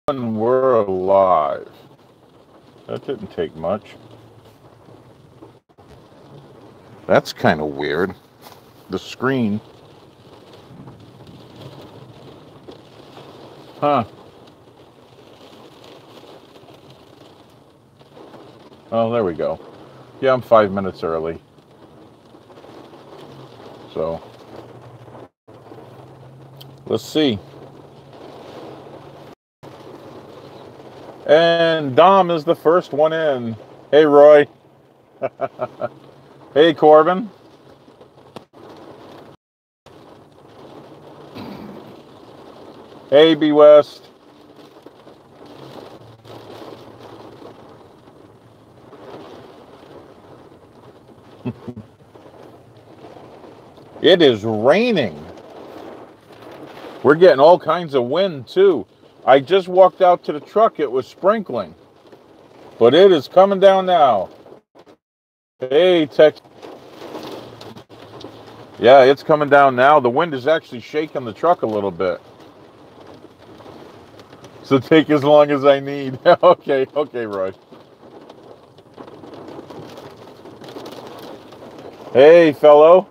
We're alive. That didn't take much. That's kind of weird. The screen. Huh. Oh, there we go. Yeah, I'm 5 minutes early. So, let's see. And Dom is the first one in. Hey, Roy. Hey, Corbin. Hey, B West. It is raining. We're getting all kinds of wind, too. I just walked out to the truck. It was sprinkling. But it is coming down now. Hey, Tex. Yeah, it's coming down now. The wind is actually shaking the truck a little bit. So take as long as I need. Okay, Roy. Hey, fellow.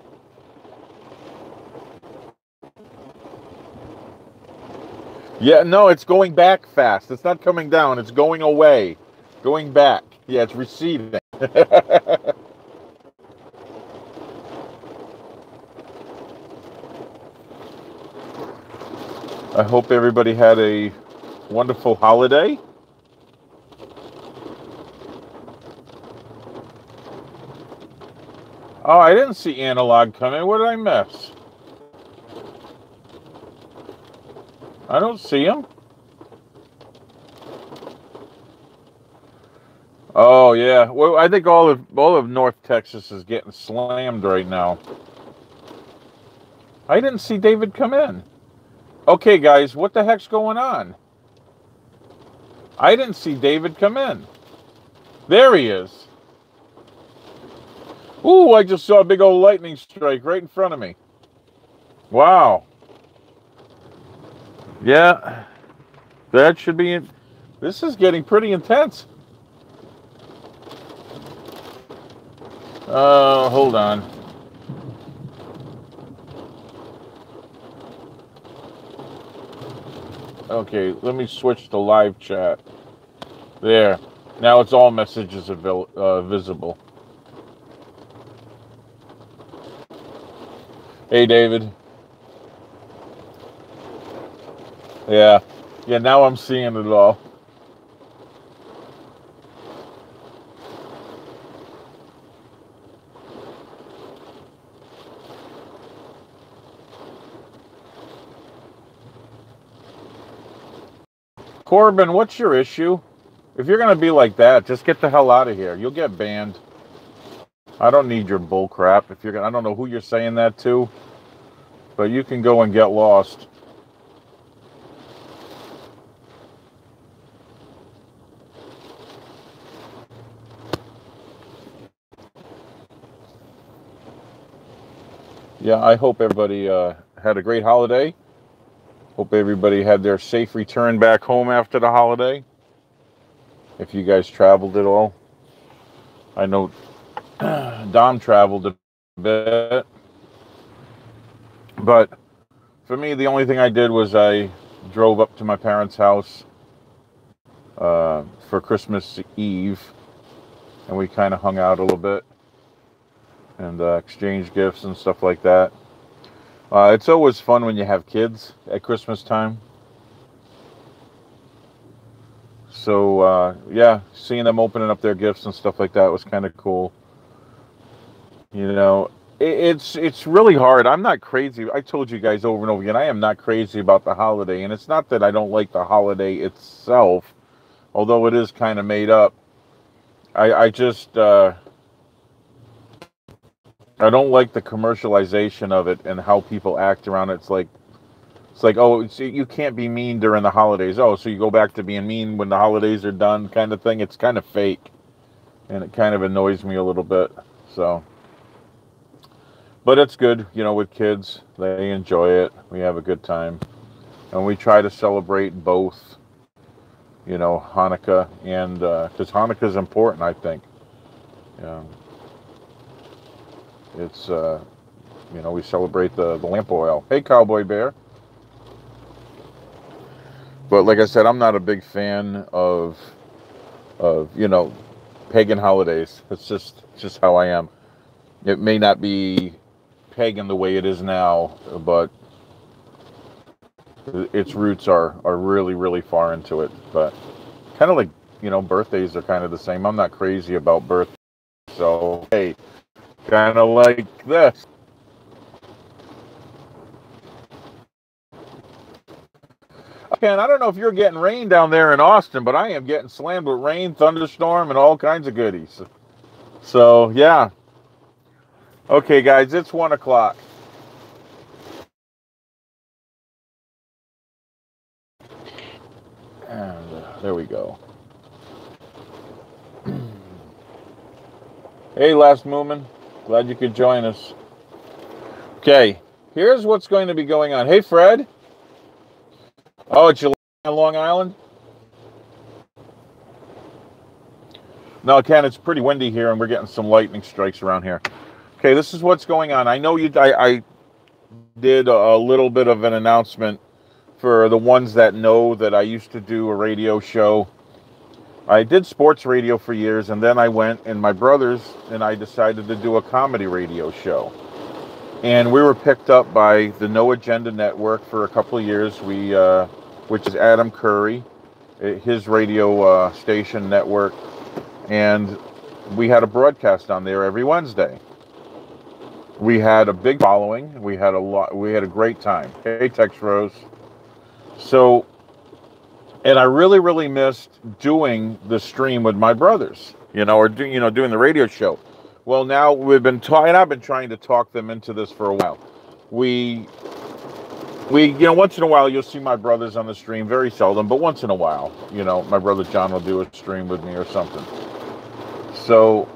Yeah, no, it's going back fast. It's not coming down. It's going away. Going back. Yeah, it's receding. I hope everybody had a wonderful holiday. Oh, I didn't see Analog come in. What did I miss? I don't see him. Oh yeah. Well, I think all of North Texas is getting slammed right now. I didn't see David come in. Okay, guys, what the heck's going on? I didn't see David come in. There he is. Ooh, I just saw a big old lightning strike right in front of me. Wow. Yeah. That should be it. This is getting pretty intense. Hold on. Okay, let me switch to live chat. There. Now it's all messages visible. Hey, David. Yeah. Yeah, now I'm seeing it all. Corbin, what's your issue? If you're going to be like that, just get the hell out of here. You'll get banned. I don't need your bull crap. If you're gonna, I don't know who you're saying that to, but you can go and get lost. Yeah, I hope everybody had a great holiday. Hope everybody had their safe return back home after the holiday. If you guys traveled at all. I know Dom traveled a bit. But for me, the only thing I did was I drove up to my parents' house for Christmas Eve. And we kind of hung out a little bit. And exchanged gifts and stuff like that. It's always fun when you have kids at Christmas time. So, yeah, seeing them opening up their gifts and stuff like that was kind of cool. You know, it's really hard. I'm not crazy. I told you guys over and over again, I am not crazy about the holiday. And it's not that I don't like the holiday itself, although it is kind of made up. I just, I don't like the commercialization of it and how people act around it. It's like, oh, you can't be mean during the holidays. Oh, so you go back to being mean when the holidays are done, kind of thing. It's kind of fake, and it kind of annoys me a little bit. So, but it's good, you know, with kids. They enjoy it. We have a good time, and we try to celebrate both. you know, Hanukkah, and because Hanukkah is important, I think. Yeah, it's you know, we celebrate the lamp oil. Hey, Cowboy Bear. But like I said, I'm not a big fan of you know, pagan holidays. It's just how I am. It may not be pagan the way it is now, but its roots are really, really far into it. But kind of like, you know, birthdays are kind of the same. I'm not crazy about birthdays, so hey, kind of like this. Okay, and I don't know if you're getting rain down there in Austin, but I am getting slammed with rain, thunderstorm, and all kinds of goodies. So yeah. Okay, guys, it's 1 o'clock. And there we go. Hey, Last Moomin. Glad you could join us. Okay, here's what's going to be going on. Hey, Fred. Oh, it's your Long Island? No, Ken, it's pretty windy here, and we're getting some lightning strikes around here. Okay, this is what's going on. I know I did a little bit of an announcement for the ones that know that I used to do a radio show. I did sports radio for years, and then I went, and my brothers and I decided to do a comedy radio show. And we were picked up by the No Agenda Network for a couple of years, which is Adam Curry, his radio station network. And we had a broadcast on there every Wednesday. We had a big following. We had a great time. Hey, Tex Rose. So, and I really, really missed doing the stream with my brothers, you know, or doing the radio show. Well, now we've been talking. I've been trying to talk them into this for a while. We, you know, once in a while you'll see my brothers on the stream. Very seldom, but once in a while, you know, my brother John will do a stream with me or something. So,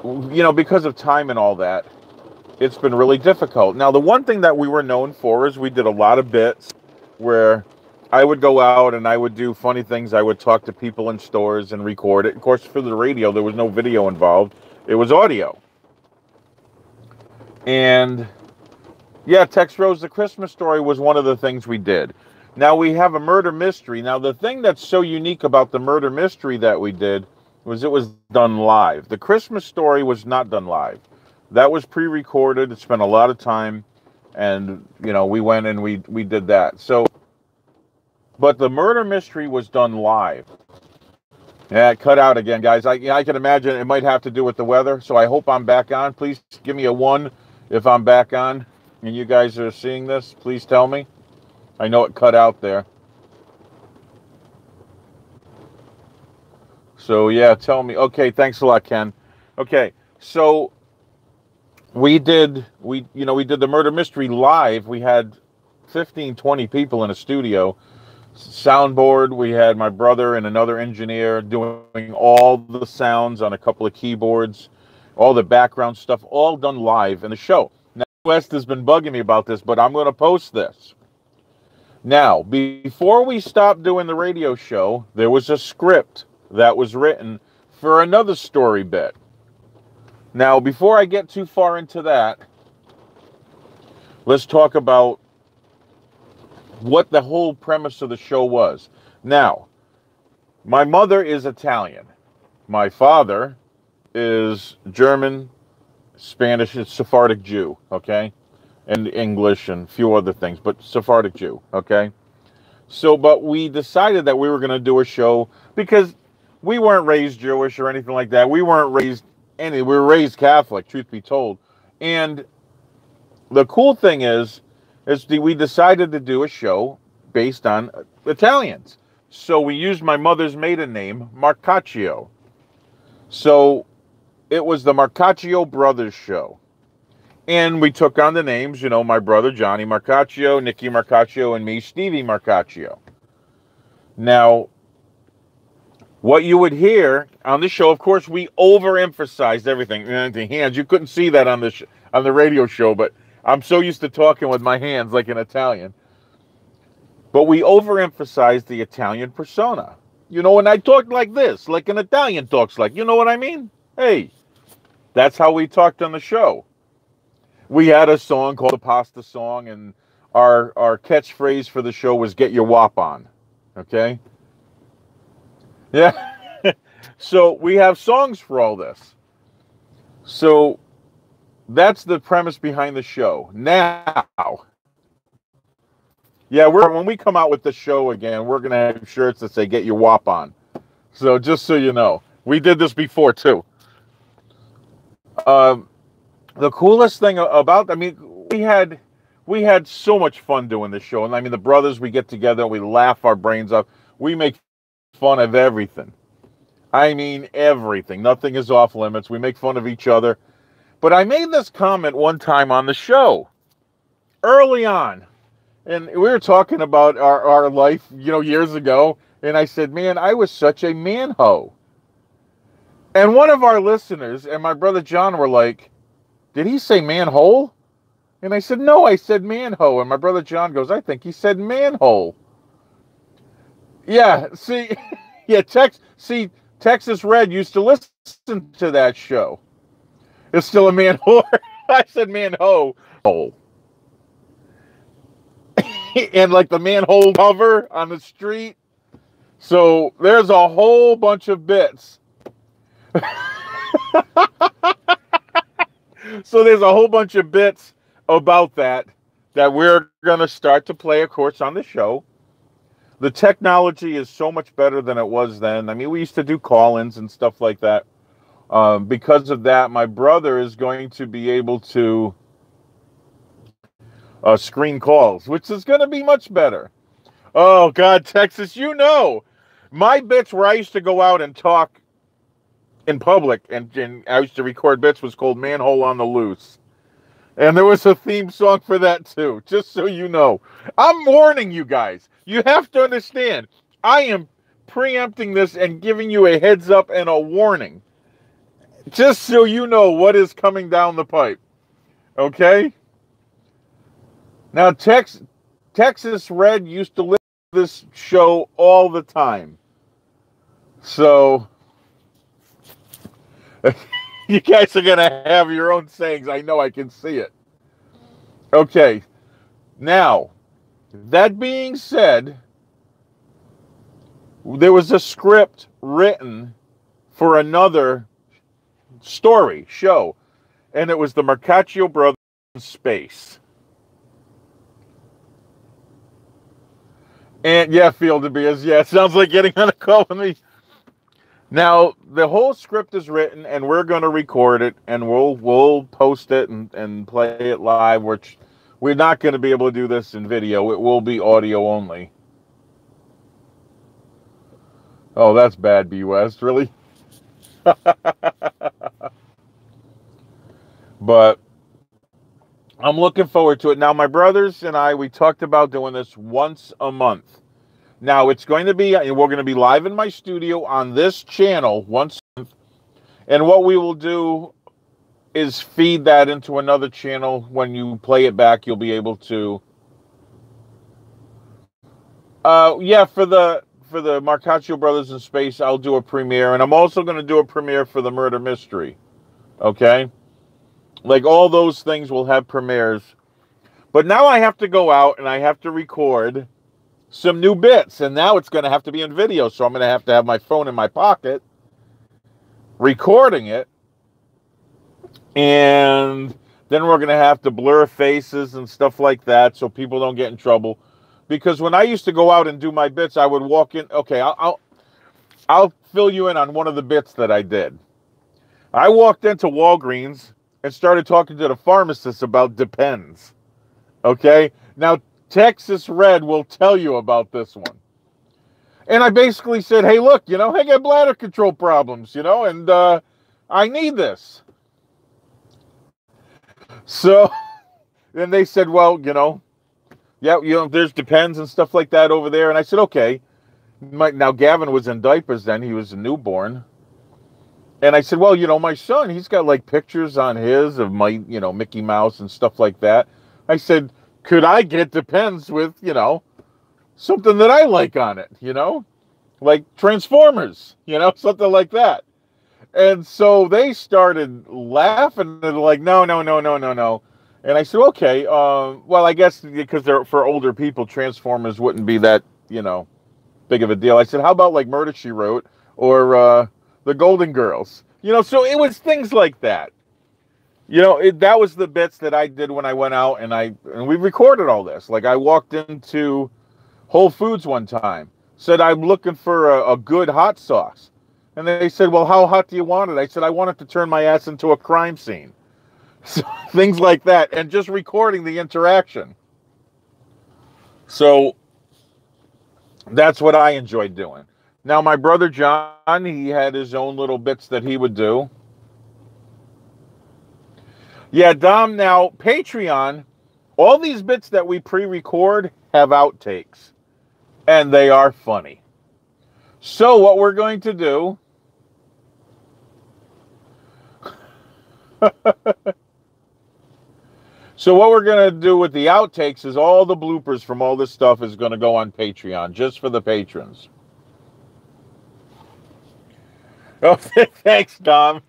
you know, because of time and all that, it's been really difficult. Now, the one thing that we were known for is we did a lot of bits where I would go out and I would do funny things. I would talk to people in stores and record it. Of course, for the radio, there was no video involved. It was audio. And yeah, Tex Rose, the Christmas Story was one of the things we did. Now we have a murder mystery. Now the thing that's so unique about the murder mystery that we did was it was done live. The Christmas Story was not done live. That was pre-recorded. It spent a lot of time, and you know, we went and we did that. So, but the murder mystery was done live. Yeah, it cut out again, guys. I can imagine it might have to do with the weather. So I hope I'm back on. Please give me a 1 if I'm back on and you guys are seeing this. Please tell me. I know it cut out there. So yeah, tell me. Okay, thanks a lot, Ken. Okay, so we did the murder mystery live. We had 15, 20 people in a studio. Soundboard, we had my brother and another engineer doing all the sounds on a couple of keyboards, all the background stuff, all done live in the show. Now, West has been bugging me about this, but I'm going to post this. Now, before we stopped doing the radio show, there was a script that was written for another story bit. Now, before I get too far into that, let's talk about what the whole premise of the show was. Now, my mother is Italian. My father is German, Spanish, and Sephardic Jew, okay? And English and a few other things, but Sephardic Jew, okay? So, but we decided that we were going to do a show because we weren't raised Jewish or anything like that. We weren't raised we were raised Catholic, truth be told. And the cool thing is we decided to do a show based on Italians. So we used my mother's maiden name, Marcaccio. So it was the Marcaccio Brothers show. And we took on the names, you know, my brother Johnny Marcaccio, Nicky Marcaccio, and me, Stevie Marcaccio. Now, what you would hear on the show, of course, we overemphasized everything. The hands, you couldn't see that on the radio show, but I'm so used to talking with my hands like an Italian. But we overemphasize the Italian persona. You know, and I talk like this, like an Italian talks like. You know what I mean? Hey, that's how we talked on the show. We had a song called the Pasta Song, and our catchphrase for the show was "Get your wop on." Okay? Yeah. So we have songs for all this. So that's the premise behind the show. Now, yeah, when we come out with the show again, we're going to have shirts that say "Get your wop on." So just so you know, we did this before too. The coolest thing about, I mean, we had so much fun doing this show. And I mean, the brothers, we get together, we laugh our brains up. We make fun of everything. I mean, everything. Nothing is off limits. We make fun of each other. But I made this comment one time on the show, early on. And we were talking about our life, you know, years ago. And I said, man, I was such a man-ho. And one of our listeners and my brother John were like, did he say manhole? And I said, no, I said manho. And my brother John goes, I think he said manhole. Yeah, see, yeah, Texas Red used to listen to that show. It's still a manhole. I said manho. And like the manhole cover on the street. So there's a whole bunch of bits. So there's a whole bunch of bits about that we're going to start to play, of course, on the show. The technology is so much better than it was then. I mean, we used to do call-ins and stuff like that. Because of that, my brother is going to be able to screen calls, which is going to be much better. Oh, God, Texas, you know. My bits where I used to go out and talk in public, and I used to record bits, was called Manhole on the Loose. And there was a theme song for that too, just so you know. I'm warning you guys. You have to understand, I am preempting this and giving you a heads up and a warning. Just so you know what is coming down the pipe. Okay? Now, Texas Red used to listen to this show all the time. So you guys are going to have your own sayings. I know, I can see it. Okay. Now, that being said, there was a script written for another show, and it was the Marcaccio Brothers in Space. And yeah, Field of Beers. Yeah, it sounds like getting on a call with me. Now, the whole script is written, and we're going to record it, and we'll post it and play it live, which we're not going to be able to do this in video. It will be audio only. Oh, that's bad, B West, really? But I'm looking forward to it. Now, my brothers and I, we talked about doing this once a month. Now, it's going to be, we're going to be live in my studio on this channel once a month. And what we will do is feed that into another channel. When you play it back, you'll be able to. Yeah, for the Marcaccio Brothers in Space, I'll do a premiere. And I'm also going to do a premiere for the Murder Mystery. Okay? Like, all those things will have premieres. But now I have to go out and I have to record some new bits, and now it's going to have to be in video, so I'm going to have my phone in my pocket recording it, and then we're going to have to blur faces and stuff like that so people don't get in trouble. Because when I used to go out and do my bits, I would walk in. Okay, I'll fill you in on one of the bits that I did. I walked into Walgreens and started talking to the pharmacist about Depends. Okay, now Texas Red will tell you about this one. And I basically said, hey, look, you know, I got bladder control problems, you know, and I need this. So then they said, well, you know, yeah, you know, there's Depends and stuff like that over there. And I said, okay. Now, Gavin was in diapers then. He was a newborn. And I said, well, you know, my son, he's got like pictures on his of my, you know, Mickey Mouse and stuff like that. I said, could I get Depends with, you know, something that I like on it, you know, like Transformers, you know, something like that. And so they started laughing and like, no, no, no, no, no, no. And I said, okay, well, I guess because they're for older people, Transformers wouldn't be that, you know, big of a deal. I said, how about like Murder, She Wrote or The Golden Girls? You know, so it was things like that. You know, that was the bits that I did when I went out and we recorded all this. Like I walked into Whole Foods one time, said, I'm looking for a good hot sauce. And they said, well, how hot do you want it? I said, I want it to turn my ass into a crime scene. So, things like that. And just recording the interaction. So that's what I enjoyed doing. Now, my brother John, he had his own little bits that he would do. Yeah, Dom, now, Patreon, all these bits that we pre-record have outtakes. And they are funny. So what we're going to do... So what we're going to do with the outtakes is all the bloopers from all this stuff is going to go on Patreon, just for the patrons. Oh, thanks, Dom.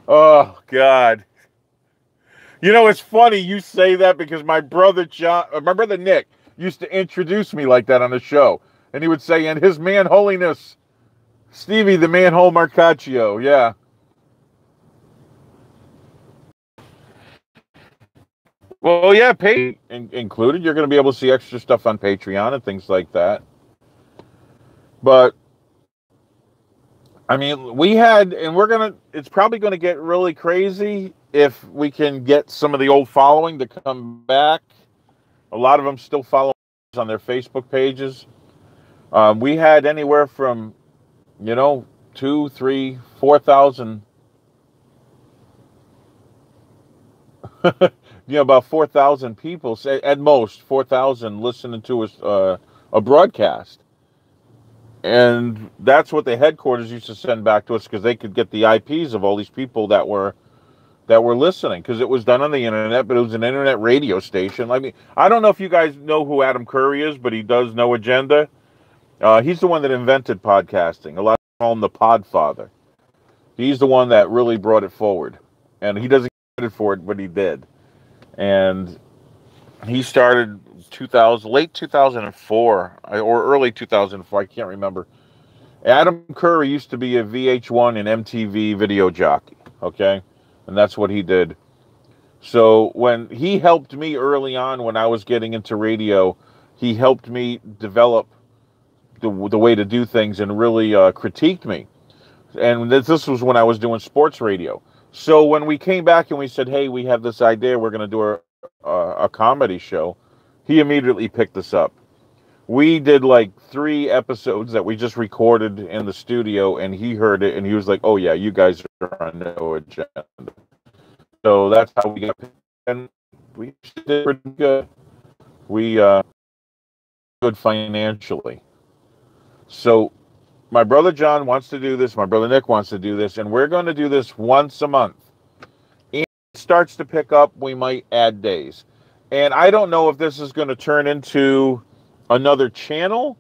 Oh, God. You know, it's funny you say that because my brother Nick used to introduce me like that on the show. And he would say, and his man holiness, Stevie the manhole Marcaccio. Yeah. Well, yeah, pay included. You're going to be able to see extra stuff on Patreon and things like that. But, I mean, we had, and it's probably going to get really crazy if we can get some of the old following to come back. A lot of them still follow us on their Facebook pages. We had anywhere from, 2, 3, 4,000. About 4,000 people, at most 4,000 listening to a broadcast. And that's what the headquarters used to send back to us because they could get the IPs of all these people that were listening because it was done on the internet, but it was an internet radio station. I mean, I don't know if you guys know who Adam Curry is, but he does No Agenda. He's the one that invented podcasting. A lot of people call him the Podfather. He's the one that really brought it forward. And he doesn't get credit for it, but he did. And he started late 2004 or early 2004. I can't remember. Adam Curry used to be a VH1 and MTV video jockey. Okay. And that's what he did. So when he helped me early on when I was getting into radio, he helped me develop the way to do things and really critiqued me. And this was when I was doing sports radio. So when we came back and we said, hey, we have this idea, we're going to do a comedy show, he immediately picked us up. We did like 3 episodes that we just recorded in the studio, and he heard it, and he was like, oh, yeah, you guys are on No Agenda. So that's how we got picked, and we did pretty good. We good financially. So my brother John wants to do this. My brother Nick wants to do this. And we're going to do this once a month. And it starts to pick up. We might add days. And I don't know if this is going to turn into another channel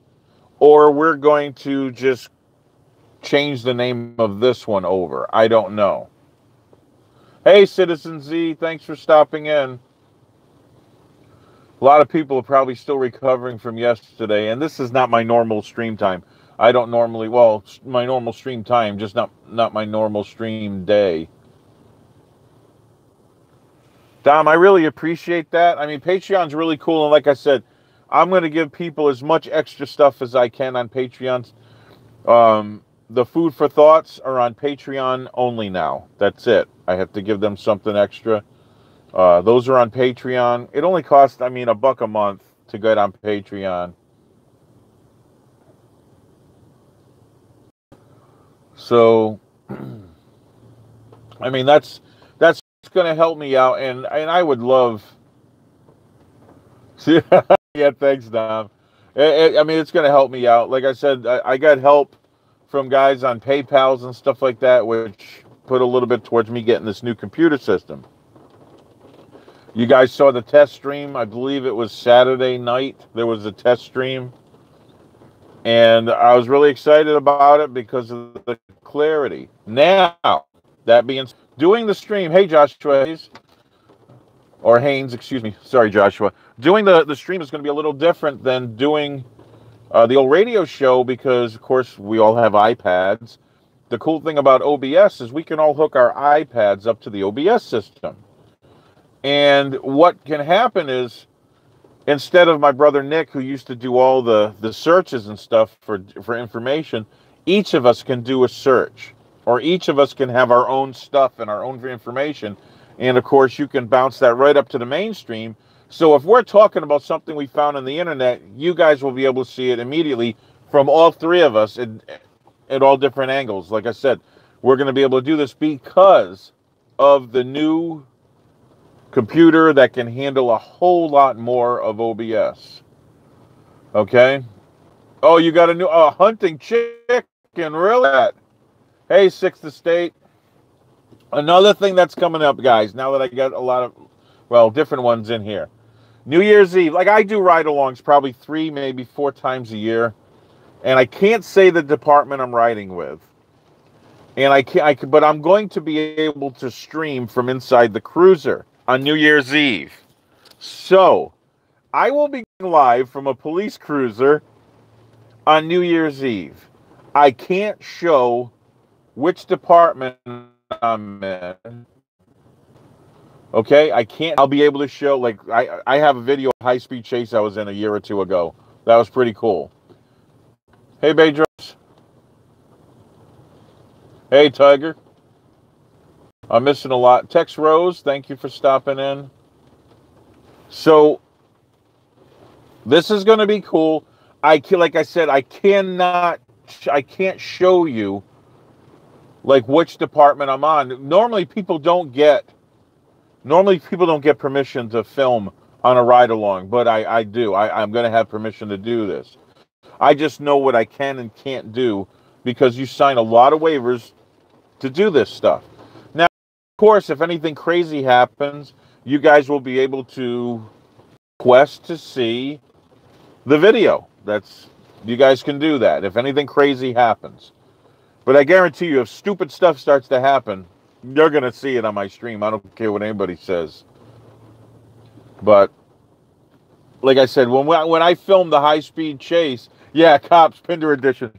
or we're going to just change the name of this one over. I don't know. Hey, Citizen Z, thanks for stopping in. A lot of people are probably still recovering from yesterday. And this is not my normal stream time. I don't normally, my normal stream time, just not my normal stream day. Dom, I really appreciate that. I mean, Patreon's really cool. And like I said, I'm going to give people as much extra stuff as I can on Patreon. The food for thoughts are on Patreon only now. That's it. I have to give them something extra. Those are on Patreon. It only costs, $1 a month to get on Patreon. So, that's going to help me out, and I would love. Yeah, thanks, Dom. It's going to help me out. Like I said, I got help from guys on PayPals and stuff like that, which put a little bit towards me getting this new computer system. You guys saw the test stream. I believe it was Saturday night. There was a test stream. And I was really excited about it because of the clarity. Now, that being doing the stream, hey Joshua, or Haynes, excuse me. Sorry, Joshua. Doing the stream is going to be a little different than doing the old radio show because, of course, we all have iPads. The cool thing about OBS is we can all hook our iPads up to the OBS system. And what can happen is, instead of my brother Nick, who used to do all the searches and stuff for information, each of us can do a search. Or each of us can have our own stuff and our own information. And, of course, you can bounce that right up to the mainstream. So if we're talking about something we found on the internet, you guys will be able to see it immediately from all three of us at all different angles. Like I said, we're going to be able to do this because of the new computer that can handle a whole lot more of OBS. Okay? Oh, you got a new hunting chicken, really? Hey, Sixth Estate. Another thing that's coming up, guys, now that I got a lot of, well, different ones in here. New Year's Eve, like I do ride-alongs probably 3, maybe 4 times a year. And I can't say the department I'm riding with. And but I'm going to be able to stream from inside the cruiser on New Year's Eve. So, I will be live from a police cruiser on New Year's Eve. I can't show which department I'm in. Okay, I can't. I'll be able to show, like, I have a video of a high-speed chase I was in a year or 2 ago. That was pretty cool. Hey, Bedros. Hey, Tiger. I'm missing a lot. Tex Rose, thank you for stopping in. So, this is going to be cool. Like I said, I can't show you, like, which department I'm on. Normally, people don't get permission to film on a ride-along, but I do. I'm going to have permission to do this. I just know what I can and can't do because you sign a lot of waivers to do this stuff. Now, of course, if anything crazy happens, you guys will be able to request to see the video. You guys can do that if anything crazy happens. But I guarantee you, if stupid stuff starts to happen, you're going to see it on my stream. I don't care what anybody says. But, like I said, when I filmed the high-speed chase, yeah, Cops, Pinder Edition.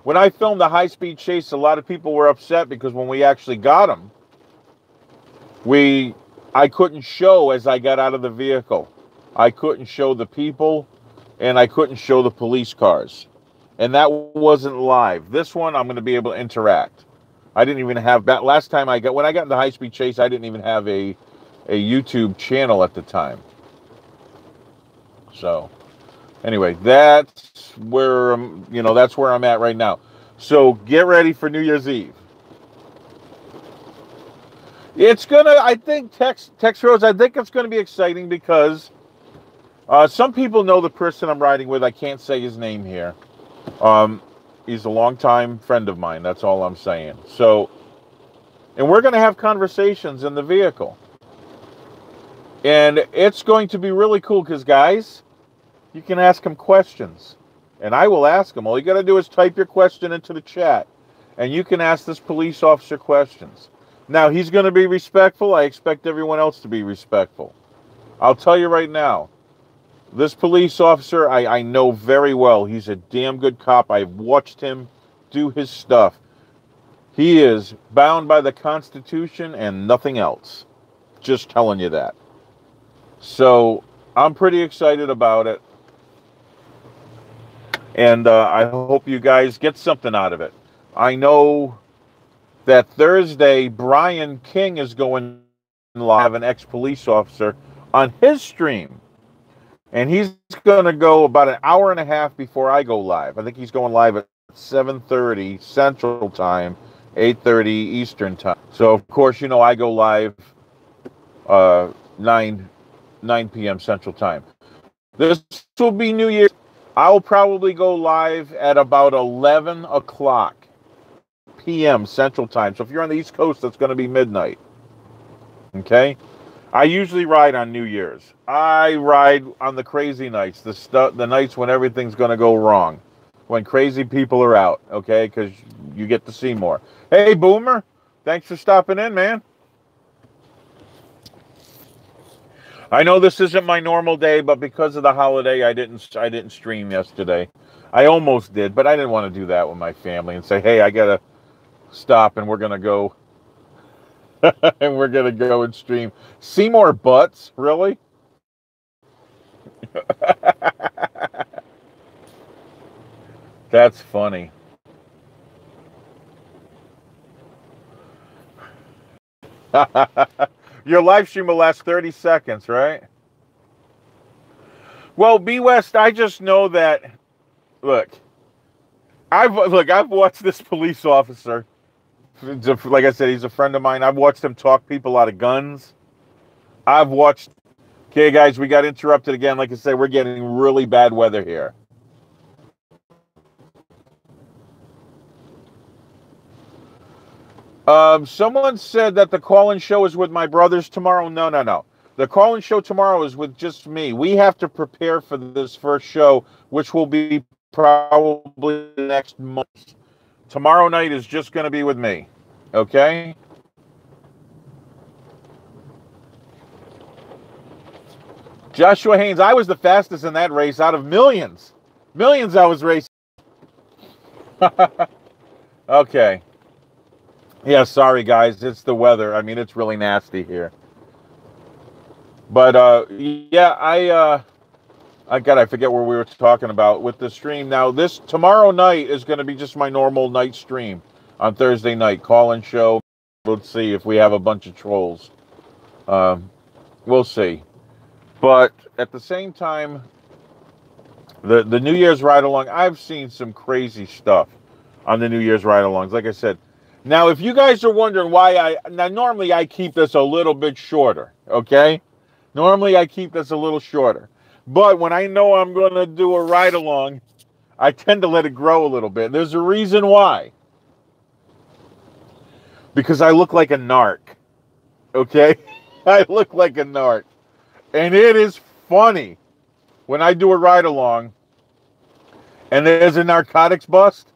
When I filmed the high-speed chase, a lot of people were upset because when we actually got them, I couldn't show as I got out of the vehicle. I couldn't show the people, and I couldn't show the police cars. And that wasn't live. This one, I'm going to be able to interact. I didn't even have that. When I got in the high-speed chase, I didn't even have a YouTube channel at the time. So, anyway, that's where I'm at right now. So get ready for New Year's Eve. It's gonna, I think, Tex Rose, I think it's gonna be exciting because some people know the person I'm riding with. I can't say his name here. He's a longtime friend of mine. That's all I'm saying. So, and we're gonna have conversations in the vehicle. And it's going to be really cool because, guys, you can ask him questions. And I will ask him. All you got to do is type your question into the chat. And you can ask this police officer questions. Now, he's going to be respectful. I expect everyone else to be respectful. I'll tell you right now, this police officer, I know very well. He's a damn good cop. I've watched him do his stuff. He is bound by the Constitution and nothing else. Just telling you that. So, I'm pretty excited about it. And I hope you guys get something out of it. I know that Thursday, Brian King is going live, an ex-police officer, on his stream. And he's going to go about an hour and a half before I go live. I think he's going live at 7:30 Central Time, 8:30 Eastern Time. So, of course, you know, I go live 9 p.m. Central Time. This will be New Year's. I'll probably go live at about 11 o'clock p.m. Central Time. So if you're on the East Coast, that's going to be midnight. Okay? I usually ride on New Year's. I ride on the crazy nights, the nights when everything's going to go wrong, when crazy people are out, okay? Because you get to see more. Hey, Boomer, thanks for stopping in, man. I know this isn't my normal day, but because of the holiday, I didn't stream yesterday. I almost did, but I didn't want to do that with my family and say, hey, I gotta stop and we're gonna go and we're gonna go and stream. See more butts, really? That's funny. Your live stream will last 30 seconds, right? Well, B West, I just know that. Look, I've watched this police officer. Like I said, he's a friend of mine. I've watched him talk people out of guns. I've watched. Okay, guys, we got interrupted again. Like I said, we're getting really bad weather here. Someone said that the call-in show is with my brothers tomorrow. No. The call-in show tomorrow is with just me. We have to prepare for this first show, which will be probably next month. Tomorrow night is just going to be with me. Okay? Joshua Haynes, I was the fastest in that race out of millions. Millions I was racing. Okay. Yeah, sorry guys, it's the weather. I mean, it's really nasty here. But yeah, I forget where we were talking about with the stream. Now, this tomorrow night is going to be just my normal night stream on Thursday night call-in show. Let's see if we have a bunch of trolls. We'll see. But at the same time, the New Year's ride-along, I've seen some crazy stuff on the New Year's ride-alongs. Like I said, now if you guys are wondering why normally I keep this a little bit shorter, okay? Normally I keep this a little shorter. But when I know I'm going to do a ride-along, I tend to let it grow a little bit. There's a reason why. Because I look like a narc, okay? I look like a narc. And it is funny when I do a ride-along and there's a narcotics bust.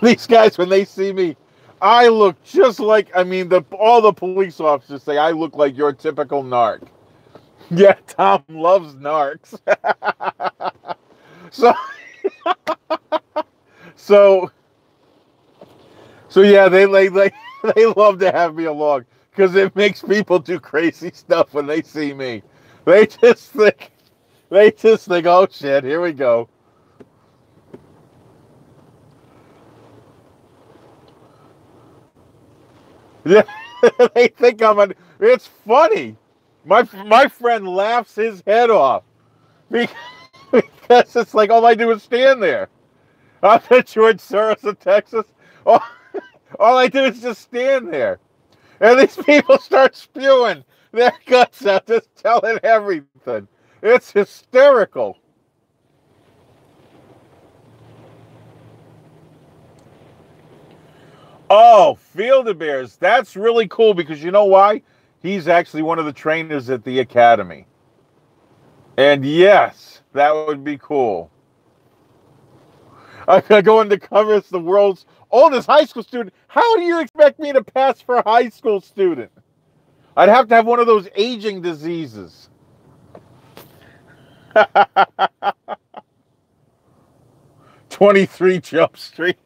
These guys, when they see me, I look just like, I mean, all the police officers say I look like your typical narc. Yeah, Tom loves narcs. So yeah, they love to have me along because it makes people do crazy stuff when they see me. They just think, oh shit, here we go. Yeah, they think it's funny. My friend laughs his head off because it's like all I do is stand there. I'm in George Soros of Texas. All I do is just stand there. And these people start spewing their guts out, just telling everything. It's hysterical. Oh, Field-A-Bears. That's really cool because you know why? He's actually one of the trainers at the academy. And yes, that would be cool. I'm going to cover as the world's oldest high school student. How do you expect me to pass for a high school student? I'd have to have one of those aging diseases. 23 Jump Street.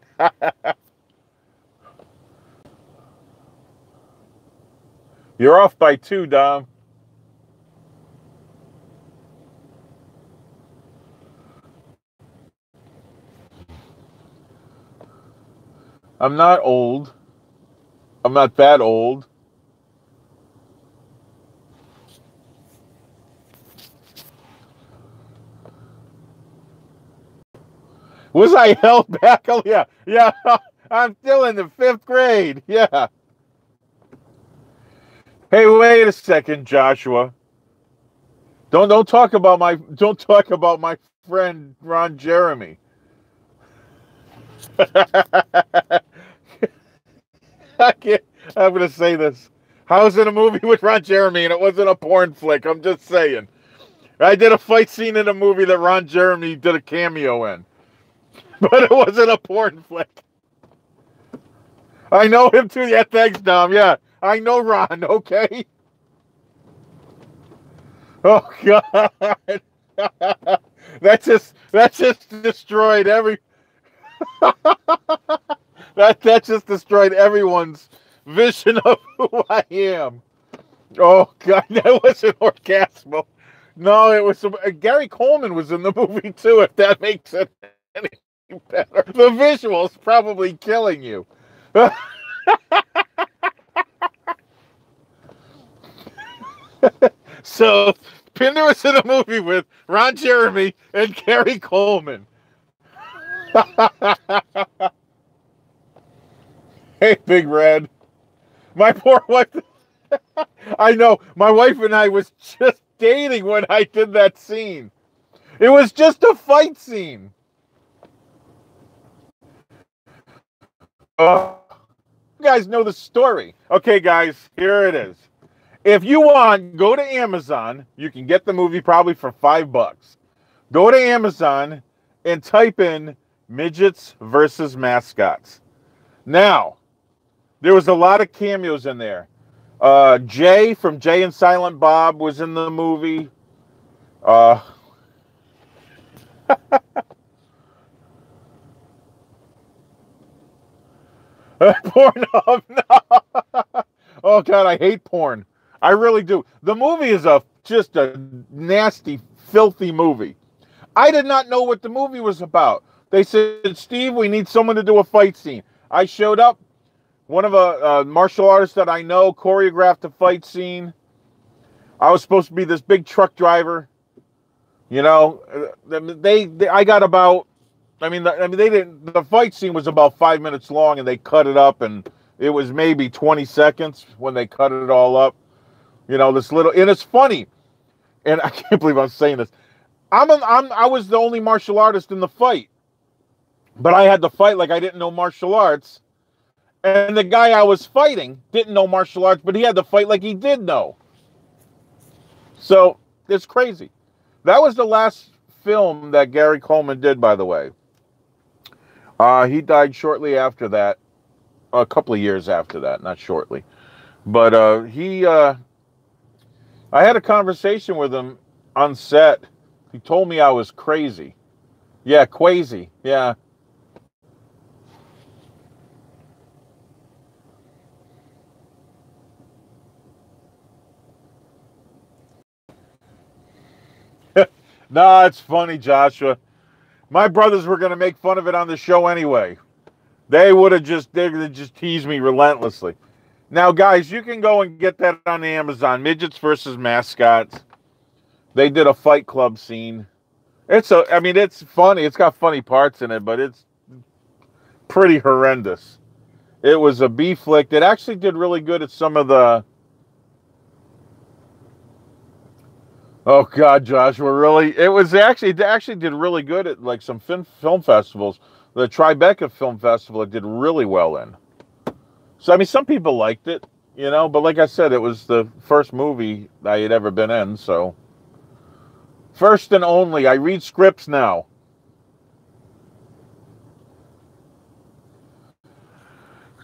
You're off by 2, Dom. I'm not old. I'm not that old. Was I held back? Oh, yeah. Yeah. I'm still in the 5th grade. Yeah. Hey, wait a second, Joshua. Don't talk about my friend Ron Jeremy. I'm gonna say this. How's it a movie with Ron Jeremy and it wasn't a porn flick? I'm just saying. I did a fight scene in a movie that Ron Jeremy did a cameo in. But it wasn't a porn flick. I know him too. Yeah, thanks, Dom. Yeah, I know Ron, okay? Oh, God. That just destroyed every... that just destroyed everyone's vision of who I am. Oh, God, that wasn't orgasmo. No, it was... Gary Coleman was in the movie, too, if that makes it any better. The visual's probably killing you. So, Pinder was in a movie with Ron Jeremy and Gary Coleman. Hey, Big Red. My poor wife... I know, my wife and I was just dating when I did that scene. It was just a fight scene. You guys know the story. Okay, guys, here it is. If you want, go to Amazon. You can get the movie probably for $5. Go to Amazon and type in midgets versus mascots. Now, there was a lot of cameos in there. Jay from Jay and Silent Bob was in the movie. Pornhub, no. Oh, God, I hate porn. I really do. The movie is just a nasty, filthy movie. I did not know what the movie was about. They said, Steve, we need someone to do a fight scene. I showed up. One of a martial artists that I know choreographed a fight scene. I was supposed to be this big truck driver. You know, I got about... they didn't... The fight scene was about 5 minutes long, and they cut it up, and it was maybe 20 seconds when they cut it all up. You know, this little... And it's funny. And I can't believe I'm saying this. I was the only martial artist in the fight. But I had to fight like I didn't know martial arts. And the guy I was fighting didn't know martial arts, but he had to fight like he did know. So, it's crazy. That was the last film that Gary Coleman did, by the way. He died shortly after that. A couple of years after that, not shortly. But I had a conversation with him on set. He told me I was crazy. Yeah, quasi. Yeah. No, it's funny, Joshua. My brothers were going to make fun of it on the show anyway. They're going to just tease me relentlessly. Now, guys, you can go and get that on Amazon. Midgets versus Mascots. They did a Fight Club scene. It's funny. It's got funny parts in it, but it's pretty horrendous. It was a B flick. It actually did really good at some of the... Oh, God, Joshua, really? It actually did really good at, like, some film festivals. The Tribeca Film Festival, it did really well in. So, I mean, some people liked it, you know, but like I said, it was the first movie I had ever been in, so. First and only. I read scripts now.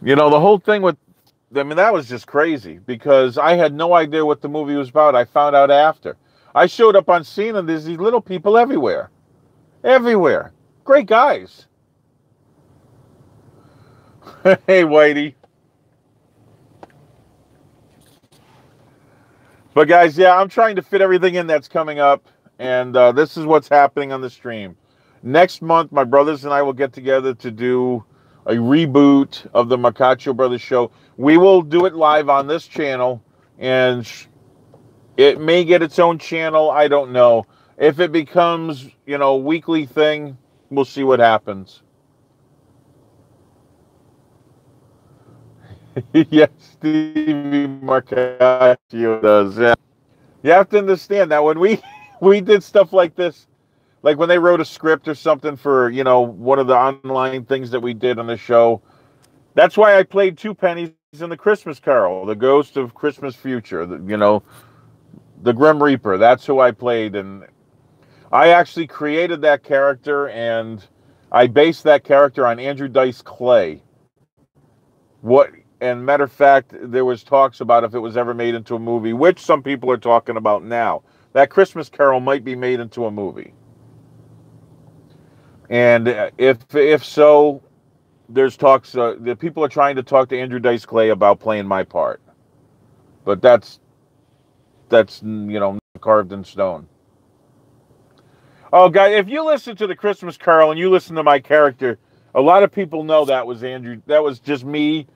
You know, the whole thing with... that was just crazy, because I had no idea what the movie was about. I found out after. I showed up on scene, and there's these little people everywhere. Everywhere. Great guys. Hey, Whitey. But, guys, yeah, I'm trying to fit everything in that's coming up, and this is what's happening on the stream. Next month, my brothers and I will get together to do a reboot of the Macacho Brothers show. We will do it live on this channel, and... it may get its own channel. I don't know. If it becomes, you know, a weekly thing, we'll see what happens. Yes, Stevie Marcaccio does. Yeah. You have to understand that when we did stuff like this, like when they wrote a script or something for, you know, one of the online things that we did on the show, that's why I played Two Pennies in the Christmas Carol, the ghost of Christmas future. You know, the Grim Reaper. That's who I played, and I actually created that character, and I based that character on Andrew Dice Clay. And matter of fact, there was talks about if it was ever made into a movie, which some people are talking about now. That Christmas Carol might be made into a movie. And if so, there's talks. The people are trying to talk to Andrew Dice Clay about playing my part, but that's carved in stone. Oh, guys, if you listen to the Christmas Carol and you listen to my character, a lot of people know that was Andrew. That was just me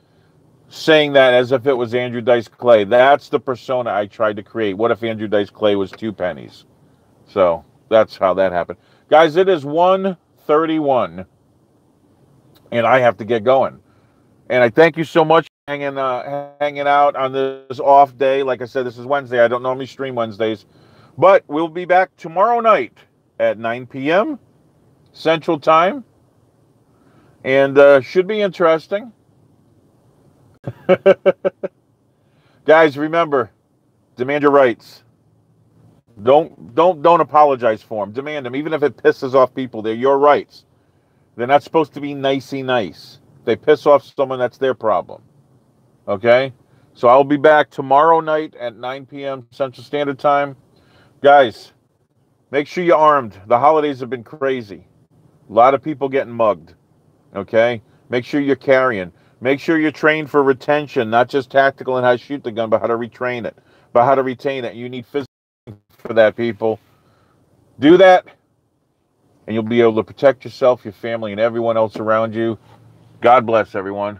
saying that as if it was Andrew Dice Clay. That's the persona I tried to create. What if Andrew Dice Clay was two pennies? So that's how that happened. Guys, it is 1:31, and I have to get going. And I thank you so much for hanging out on this off day. Like I said, this is Wednesday. I don't normally stream Wednesdays. But we'll be back tomorrow night at 9 p.m. Central Time. And should be interesting. Guys, remember, demand your rights. Don't apologize for them. Demand them, even if it pisses off people. They're your rights. They're not supposed to be nicey nice. If they piss off someone, that's their problem. Okay? So I'll be back tomorrow night at 9 p.m. Central Standard Time. Guys, make sure you're armed. The holidays have been crazy. A lot of people getting mugged. Okay? Make sure you're carrying. Make sure you're trained for retention, not just tactical and how to shoot the gun, but how to retrain it, but how to retain it. You need physical for that, people. Do that, and you'll be able to protect yourself, your family, and everyone else around you. God bless everyone.